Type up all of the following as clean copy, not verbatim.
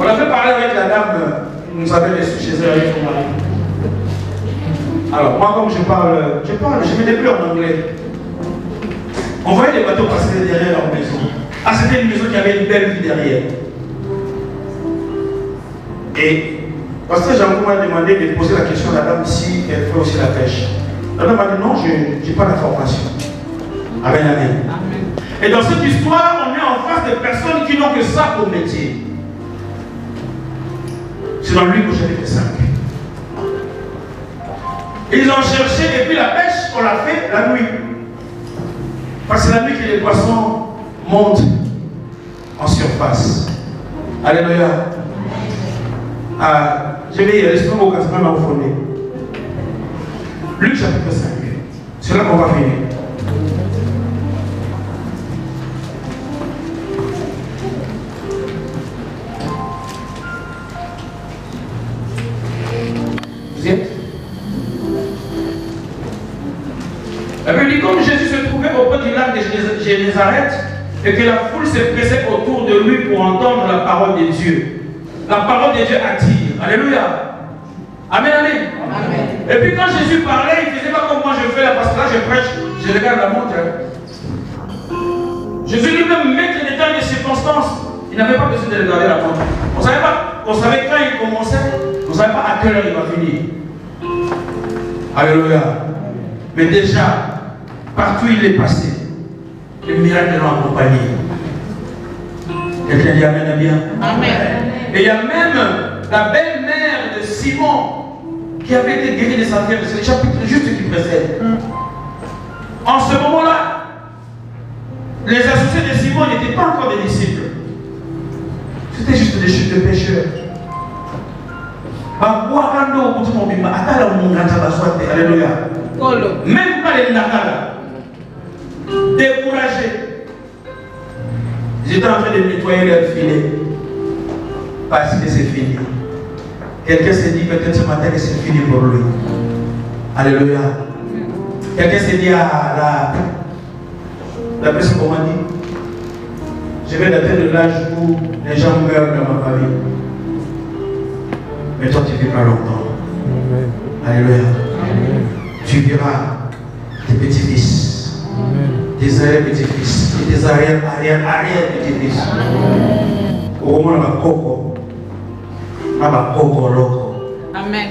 On avait parlé avec la dame qui nous avait reçu chez elle avec son mari. Alors, moi, comme je me débrouille en anglais. On voyait des bateaux passer derrière leur maison. Ah, c'était une maison qui avait une belle vue derrière. Et parce que Jean m'a demandé de poser la question à la dame si elle fait aussi la pêche. La dame m'a dit non, je n'ai pas d'information. Amen, amen. Et dans cette histoire, on est en face de personnes qui n'ont que ça pour métier. C'est dans Luc au chapitre 5. Ils ont cherché et puis la pêche, on l'a fait la nuit. Parce que c'est la nuit que les poissons montent en surface. Alléluia. Je vais y aller, c'est comme au casse même au fondé. Luc chapitre 5. C'est là qu'on va finir. Vous y êtes? La Bible dit comme Jésus se trouvait au bord du lac de Génézareth et que la foule se pressait autour de lui pour entendre la parole de Dieu. La parole de Dieu attire. Alléluia. Amen, amen. Amen. Et puis quand Jésus parlait, il ne faisait pas comme moi je fais là, parce que là je prêche, je regarde la montre. Jésus lui-même, maître des temps et des circonstances, il n'avait pas besoin de regarder la montre. On savait quand il commençait, on ne savait pas à quelle heure il va finir. Alléluia. Mais déjà, partout il est passé, les miracles l'ont accompagné. Quelqu'un dit Amen, bien. Amen. Et il y a même la belle-mère de Simon qui avait été guérie de sa fièvre. C'est le chapitre juste qui précède. En ce moment-là, les associés de Simon n'étaient pas encore des disciples. C'était juste des chutes de pécheurs. Alléluia. Même pas les nakala. Découragés. Ils étaient en train de nettoyer leur filet. Parce que c'est fini. Quelqu'un s'est dit peut-être ce matin que c'est fini pour lui. Alléluia. Quelqu'un s'est dit la personne comment dit, je vais atteindre l'âge où les gens meurent dans ma famille. Mais toi tu ne vis pas longtemps. Amen. Alléluia. Amen. Tu verras tes petits-fils, tes arrière-petits-fils, et tes arrière-petits-fils. Au moment où Amen.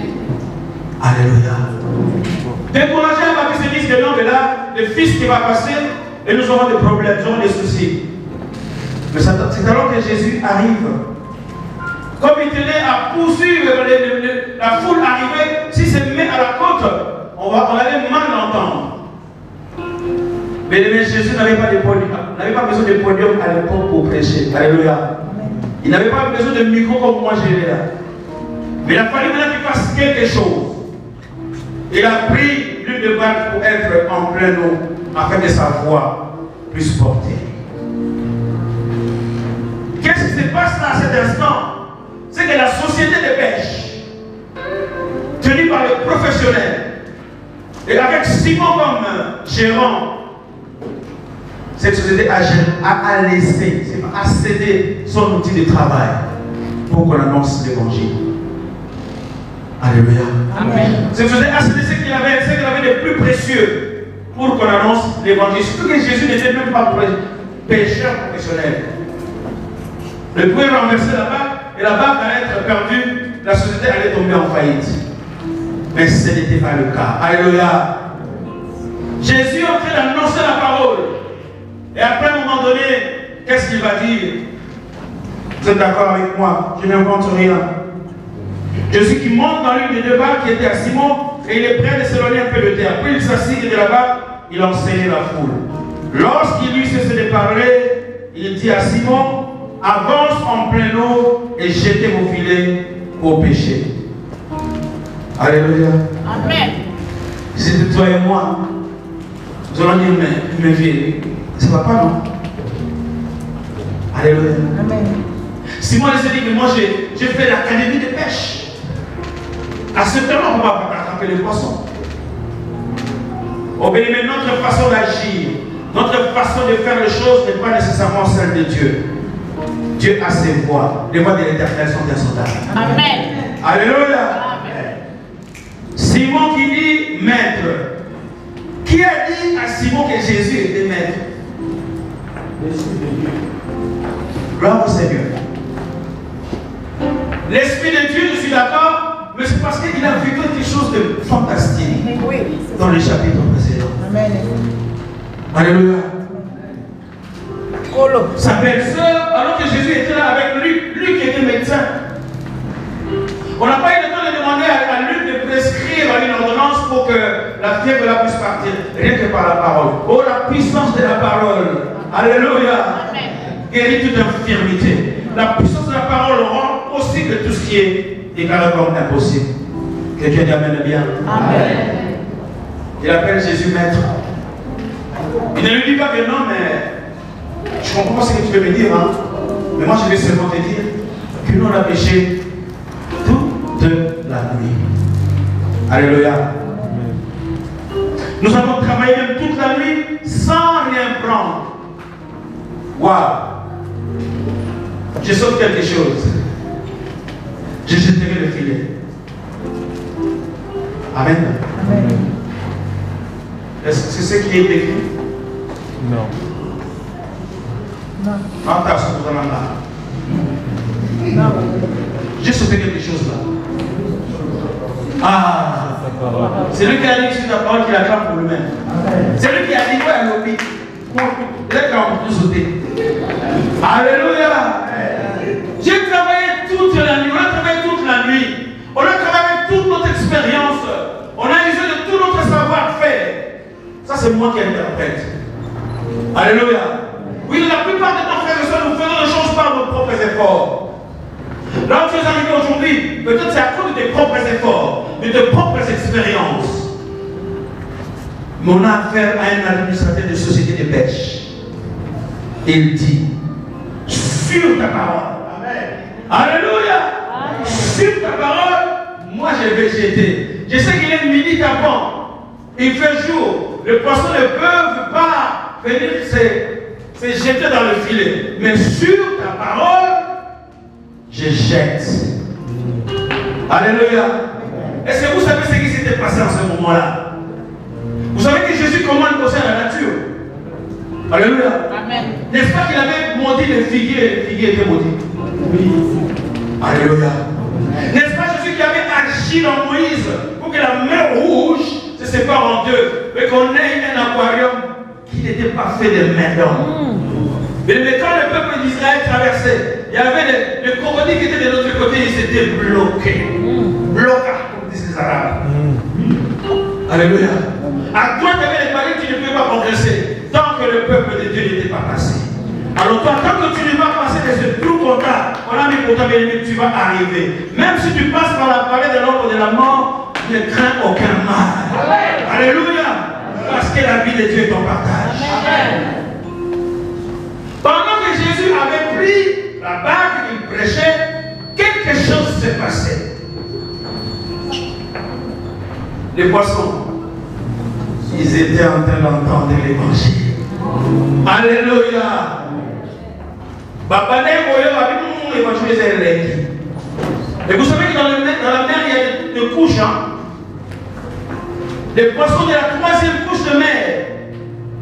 Alléluia. Découragé, ma fille se dit que non, mais là, le fils qui va passer, et nous aurons des problèmes, nous aurons des soucis. Mais c'est alors que Jésus arrive. Comme il tenait à poursuivre la foule arrivée, si c'est mis à la côte, on allait mal l'entendre. Mais Jésus n'avait pas besoin de podium à l'époque pour prêcher. Alléluia. Il n'avait pas besoin de micro comme moi j'ai là. Mais il a fallu maintenant qu'il fasse quelque chose. Il a pris l'huile de barque pour être en plein eau, afin que sa voix puisse porter. Qu'est-ce qui se passe là à cet instant? C'est que la société de pêche, tenue par les professionnels, et avec Simon comme gérant, cette société a laissé, a cédé son outil de travail pour qu'on annonce l'évangile. Alléluia. Amen. Cette société a cédé ce qu'il avait de plus précieux pour qu'on annonce l'évangile. Surtout que Jésus n'était même pas pécheur professionnel. Il pouvait renverser la barque et la barque allait être perdue, la société allait tomber en faillite. Mais ce n'était pas le cas. Alléluia. Jésus est en train d'annoncer la parole. Et après, à un moment donné, qu'est-ce qu'il va dire? Vous êtes d'accord avec moi? Je n'invente rien. Jésus qui monte dans l'une des deux barques qui était à Simon, et il est prêt de s'éloigner un peu de terre. Puis il s'assied de la barque, il enseignait la foule. Lorsqu'il lui cessait de parler, il dit à Simon, avance en pleine eau et jetez vos filets au péché. Alléluia. Amen. C'est toi et moi. Nous allons dire, mais vie, ça ne va pas, non? Alléluia. Amen. Simon s'est dit que moi j'ai fait l'académie de pêche. À ce temps-là, on ne va pas attraper les poissons. Oh, mais notre façon d'agir, notre façon de faire les choses n'est pas nécessairement celle de Dieu. Dieu a ses voies. Les voies de l'Éternel sont insondables. Amen. Alléluia. Amen. Simon qui dit maître. Qui a dit à Simon que Jésus était maître? Gloire au Seigneur. L'Esprit de Dieu, je suis d'accord, mais c'est parce qu'il a vu quelque chose de fantastique dans le chapitre précédent. Amen. Alléluia. Sa belle-sœur, alors que Jésus était là avec Luc, Luc était médecin. On n'a pas eu le temps de demander à Luc de prescrire une ordonnance pour que la fièvre là puisse partir, rien que par la parole. Oh, la puissance de la parole. Alléluia. Amen. Guérit toute infirmité. La puissance de la parole rend possible tout ce qui est déclaré comme impossible. Que Dieu t'amène bien. Amen. Il appelle Jésus maître. Il ne lui dit pas que non, mais je comprends pas ce que tu veux me dire. Hein? Mais moi, je vais seulement te dire que nous, on a péché toute la nuit. Alléluia. Nous avons travaillé même toute la nuit sans rien prendre. Waouh! Je saute quelque chose. Je jeterai le filet. Amen. Amen. Est-ce que c'est ce qui est écrit? Non. Non. Non. J'ai sauté quelque chose là. Ah! C'est lui qui a dit sur ta parole qu'il acclame pour lui-même. C'est lui qui a dit ouais, l'obéit. Les gars ont pu sauter. Alléluia! J'ai travaillé toute la nuit. On a travaillé toute la nuit. On a travaillé toute notre expérience. On a usé de tout notre savoir-faire. Ça, c'est moi qui interprète. Alléluia. Oui, la plupart des temps, frères et sœurs, nous faisons les choses par nos propres efforts. Là où tu es arrivé aujourd'hui, peut-être c'est à cause de tes propres efforts, de tes propres expériences. Mais on a affaire à un administrateur de société de pêche. Il dit, sur ta parole. Amen. Alléluia. Amen. Sur ta parole, moi je vais jeter. Je sais qu'il est midi avant. Il fait jour. Les poissons ne peuvent pas venir se jeter dans le filet. Mais sur ta parole, je jette. Alléluia. Est-ce que vous savez ce qui s'était passé en ce moment-là? Vous savez que Jésus commande concernant la nature. Alléluia. Amen. N'est-ce pas qu'il avait maudit les figuiers et les figuiers étaient maudits? Oui. Alléluia. N'est-ce pas Jésus qui avait agi dans Moïse pour que la mer rouge se sépare en deux, mais qu'on ait un aquarium qui n'était pas fait de main d'homme? Mais quand le peuple d'Israël traversait, il y avait les crocodiles qui étaient de l'autre côté, ils s'étaient bloqués. Bloqués, comme disent les Arabes. Alléluia. À droite, il y avait les baleines qui ne pouvaient pas progresser tant que le peuple de Dieu n'était pas passé. Alors toi, tant que tu ne vas passer de ce trou comptable, on a mis pour ta bien-aimé, tu vas arriver. Même si tu passes par la vallée de l'ombre de la mort, ne crains aucun mal. Amen. Alléluia. Parce que la vie de Dieu est ton partage. Amen. Pendant que Jésus avait pris la barque qu'il prêchait, quelque chose s'est passé. Les poissons, ils étaient en train d'entendre l'évangile. Alléluia. Et vous savez que dans la mer, il y a des couches. Hein? Les poissons de la troisième couche de mer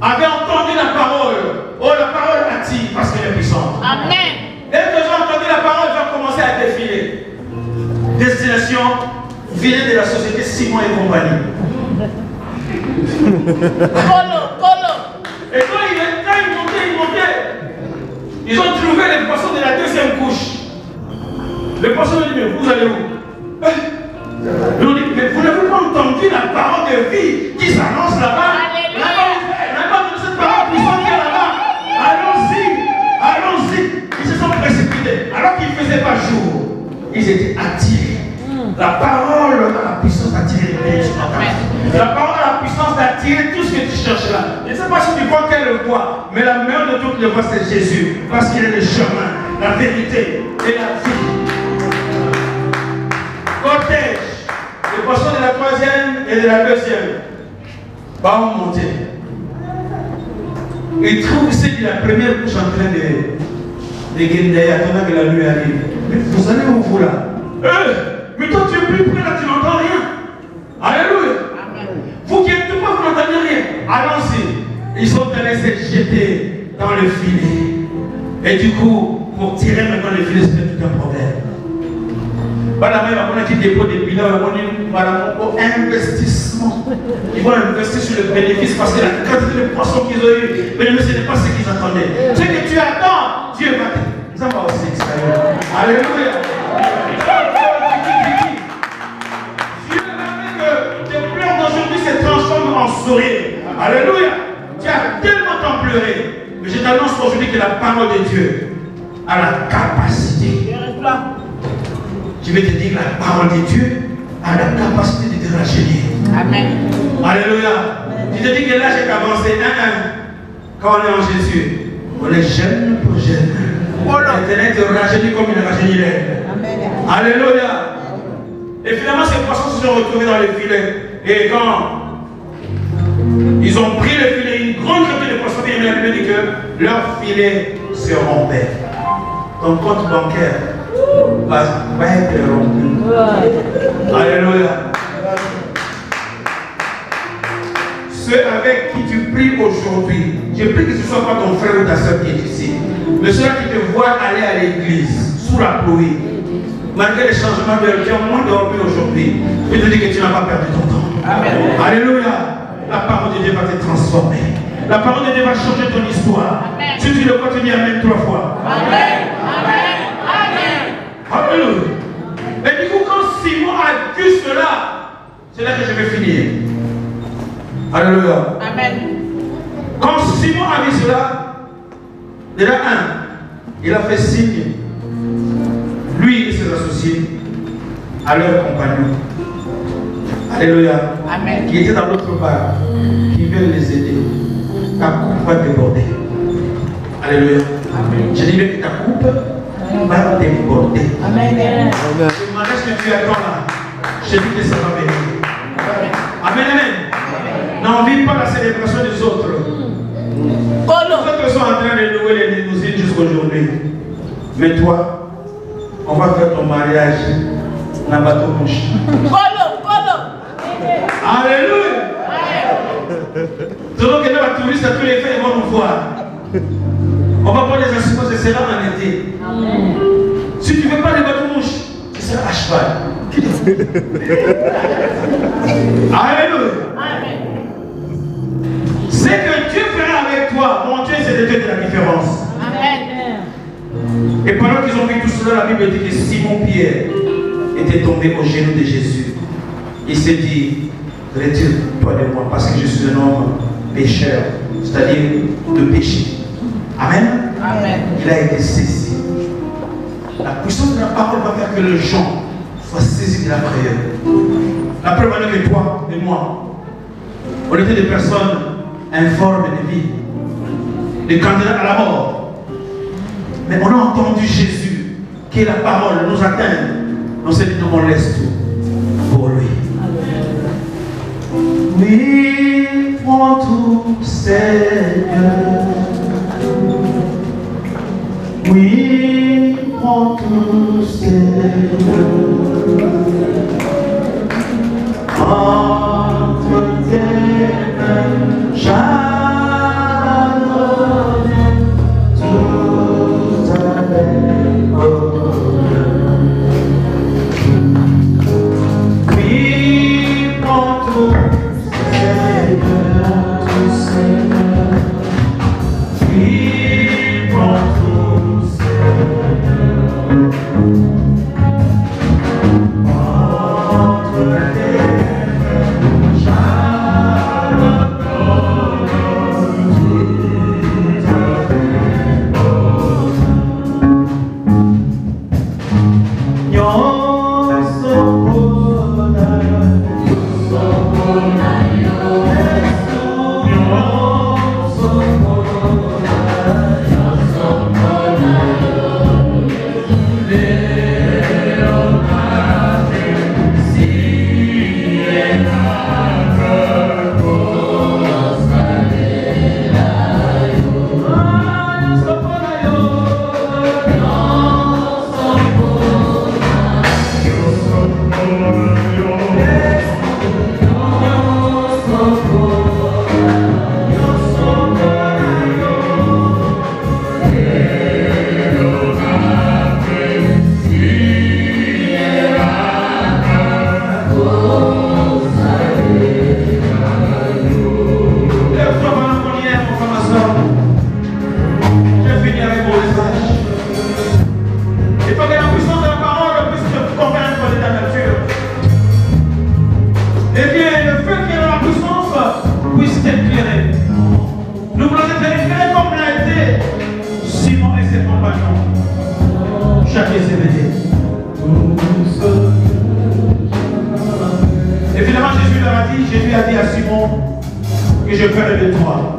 avaient entendu la parole. Oh, la parole attire parce qu'elle est puissante. Amen. Dès que j'ai entendu la parole, je vais commencer à défiler. Destination, filet de la société Simon et compagnie. Colo. Et quand ils montaient, ils ont trouvé les poissons de la deuxième couche. Les poissons ont dit, mais vous allez où? Ils ont dit, mais vous n'avez pas entendu la parole de vie qui s'annonce là-bas? Là-bas, cette parole puissante qui est là-bas. Allons-y. Ils se sont précipités. Alors qu'ils ne faisaient pas jour, ils étaient attirés. La parole a la puissance d'attirer les gens. La parole a la puissance d'attirer tout ce que tu cherches là. Je ne sais pas si tu crois qu'elle le voit, mais la meilleure de toutes les voies, c'est Jésus. Parce qu'il est le chemin, la vérité et la vie. Cortège, les poissons de la troisième et de la deuxième vont monter. Ils trouvent ceux de la première couche en train Attendant que la nuit arrive. Mais vous allez où vous là? Mais toi tu es plus près là, tu n'entends rien. Alléluia. Vous qui êtes tout pas, vous n'entendez rien. Allons-y. Ils sont allés se jeter dans le filet. Et du coup, pour tirer maintenant le filet, c'était tout un problème. Voilà, mais on a dit dépôt des bilans, on a un investissement. Ils vont investir sur le bénéfice parce que la quantité de poissons qu'ils ont eu, mais ce n'est pas ce qu'ils attendaient. Ce que tu attends, Dieu va te. Ça va aussi extraire. Alléluia. Dieu va faire que tes pleurs d'aujourd'hui se transforment en sourire. Alléluia. Tu as tellement tant pleuré. Mais je t'annonce aujourd'hui que la parole de Dieu a la capacité. Je vais te dire que la parole de Dieu a la capacité de te rajeunir. Amen. Alléluia. Je te dis que là j'ai avancé. Quand on est en Jésus, on est jeune pour jeune. L'éternel te rajeunit comme il rajeunit l'air. Alléluia. Et finalement, ces poissons se sont retrouvés dans les filets. Et quand ils ont pris le filet, une grande quantité de poissons, et la Bible dit que leur filet se rompait. Ton compte bancaire va être rompu. Alléluia. Ceux avec qui tu pries aujourd'hui, je prie que ce ne soit pas ton frère ou ta soeur qui est ici, mais ceux qui te voient aller à l'église sous la pluie, malgré les changements de qui ont moins dormi aujourd'hui, je te dis que tu n'as pas perdu ton temps. Amen. Alléluia. La parole de Dieu va te transformer. La parole de Dieu va changer ton histoire. Amen. Si tu le crois, tu dis Amen 3 fois. Amen. Amen. Amen. Alléluia. Et du coup, quand Simon a vu cela, c'est là que je vais finir. Alléluia. Amen. Quand Simon a vu cela, déjà il a fait signe, lui et ses associés, à leurs compagnons. Alléluia. Amen. Qui étaient dans l'autre part, qui veulent les aider. Ta coupe va déborder. Alléluia. Amen. Je dis bien que ta coupe va déborder. Amen. Le mariage que tu attends là, je dis que ça va venir. Amen. Amen. N'envie pas la célébration des autres. Les autres sont en train de louer les limousines jusqu'aujourd'hui. Mais toi, on va faire ton mariage dans la bateau mouche. Alléluia. Selon que les touristes à tous les faits, ils vont nous voir. On va prendre les assurances, ce sera en été. Si tu ne veux pas les bateaux mouches, tu seras à cheval. Alléluia. Ce que Dieu fera avec toi, mon Dieu, c'est de te faire la différence. Amen. Et pendant qu'ils ont vu tout cela, la Bible dit que Simon Pierre était tombé aux genoux de Jésus. Il s'est dit, retire-toi de moi parce que je suis un homme pécheur, c'est-à-dire de péché. Amen. Amen. Il a été saisi. La puissance de la parole va faire que les gens soient saisis de la prière. La preuve est que toi et moi, on était des personnes informes de vie, des candidats à la mort. Mais on a entendu Jésus, que la parole nous atteint. On s'est dit, nous on laisse tout pour lui. Oui, prends tout, Seigneur. Oui, prends tout, Seigneur. Entre tes mains, j'adore tout avec bonheur. Oui, prends tout, Seigneur, tout Seigneur. Oui, prends tout, Seigneur. à Simon que je ferai de toi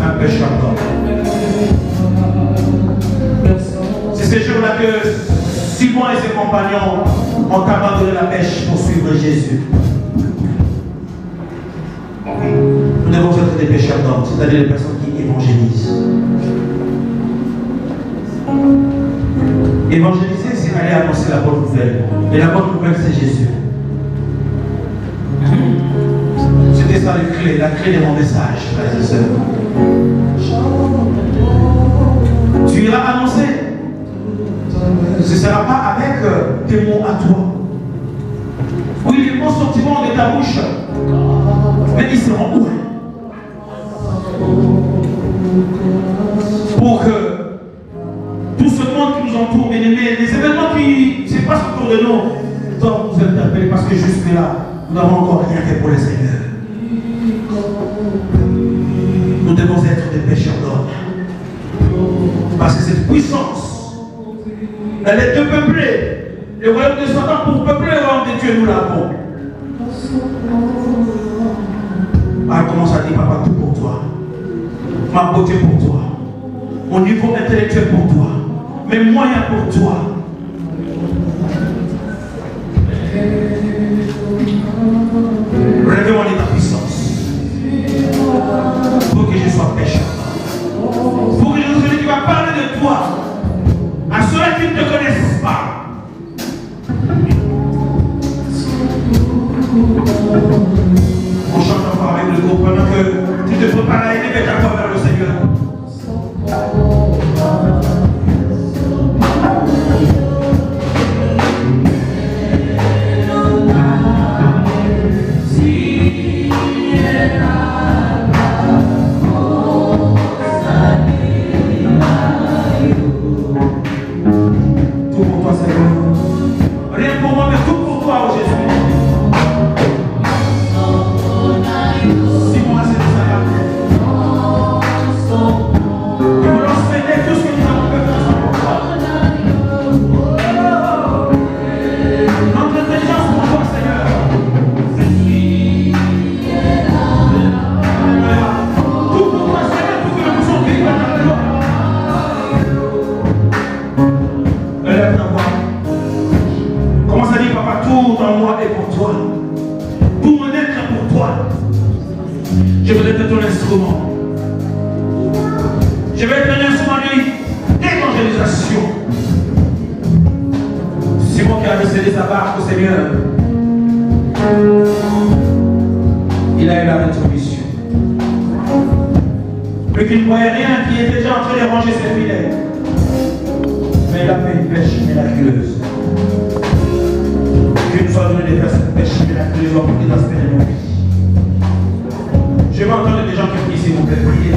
un pêcheur d'hommes. C'est ce jour-là que Simon et ses compagnons ont abandonné la pêche pour suivre Jésus. Nous devons être des pêcheurs d'hommes, c'est-à-dire des personnes qui évangélisent. Évangéliser, c'est aller annoncer la bonne nouvelle. Et la bonne nouvelle, c'est Jésus. C'était ça la clé de mon message, frères et sœurs. Tu iras annoncer. Ce ne sera pas avec tes mots à toi. Oui, les mots sortiront de ta bouche, mais ils seront où? Pour que tout ce monde qui nous entoure, bien aimés, les événements qui se passent autour de nous, doivent nous interpeller parce que jusque-là, nous n'avons encore rien fait pour le Seigneur. Nous devons être des pécheurs d'hommes. Parce que cette puissance, elle est dépeuplée. Le royaume de Satan pour peupler le royaume de Dieu, nous l'avons. Elle commence à dire, papa, tout pour toi. Ma beauté pour toi. Mon niveau intellectuel pour toi. Mes moyens pour toi. Révèle-moi ta puissance. Pour que je sois pécheur. Pour que je sois celui qui va parler de toi à ceux-là qui ne te connaissent pas. On chante encore avec le groupe pendant que tu te prépares à élever ta voix vers le Seigneur. Tout pour toi, Seigneur. Rien pour moi, mais tout pour toi, oh Jésus. Je veux être ton instrument. Je vais être un instrument d'évangélisation. Simon qui avait cédé sa barque au Seigneur, il a eu la rétribution. Lui qui ne voyait rien, qui était déjà en train de ranger ses filets. Mais il a fait une pêche miraculeuse. Qu'il nous soit donné de faire cette pêche miraculeuse dans tous les aspects de nos vies. Je vais entendre des gens qui prient, s'il vous plaît, priez.